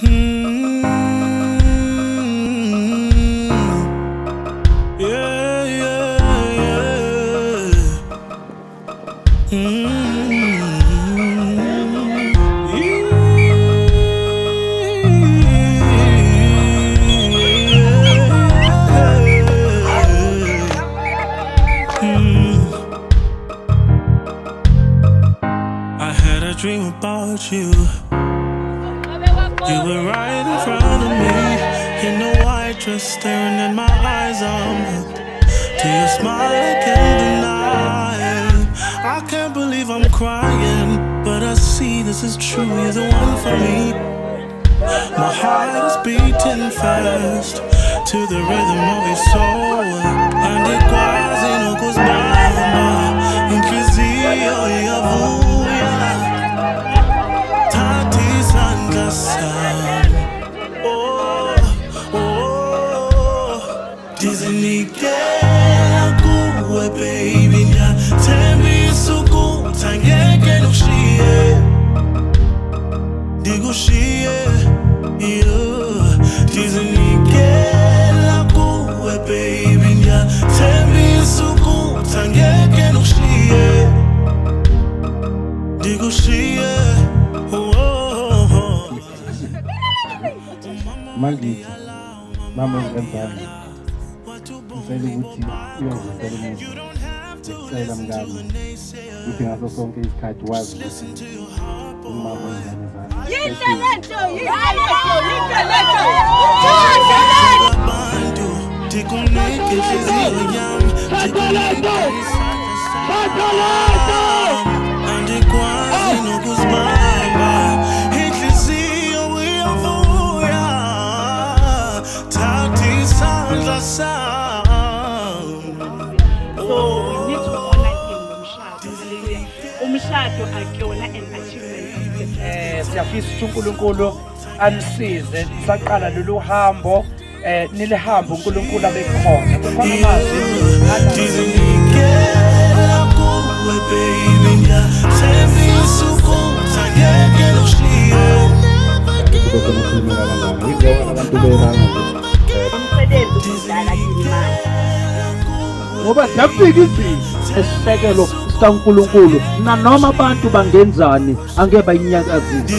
Mm, yeah, yeah, yeah. I had a dream about you. You were right in front of me in a white dress, staring in my eyes. I'm hooked to your smile, I can't deny it. I can't believe I'm crying, but I see this is true. You're the one for me. My heart is beating fast to the rhythm of your soul. And it quasi no goes mama, inquisio yavuya, tati sandasa. Oh, oh, dizinikela kuwe baby, nyathembi isuku tangeke nushiye, dikushiye. Dizinikela kuwe baby, nyathembi isuku tangeke nushiye, dikushiye. Mangisi, mama ngenzani? Ngicela ukuthi uyongizela umuntu. Ngicela mngani ukuthi ngaso sonke isikhathi wazi ukuthi umama ngenzani zami. Abantu tikunike inhliziyo yami, tikunike andikwazi nokuzibamba, inhliziyo iyavuya, thatha isandla sami. Umshado akuyona an achievement. Siyafisa ukuthi uNkulunkulu anisize saqala lolu hambo nilihambo uNkulunkulu abekhona kukhona amazwi Dizinikela kuwe baby, nyathembi isuku tangeke nushiye. Umsebenzi ukudala imali. Ngoba siyafika izinto esisekelo sikaNkulunkulu nanoma abantu bangenzani angeke bayinyakazise.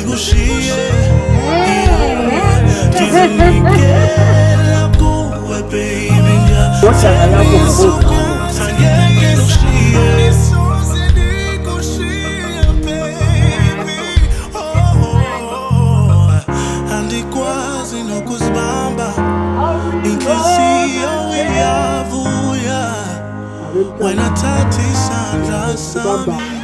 Dizinikela kuwe baby, nyathembi isuku tangeke nushiye, dikushiye baby. Oh, andikwazi nokuzibamba, inhliziyo iyavuya, wena thatha isandla sami.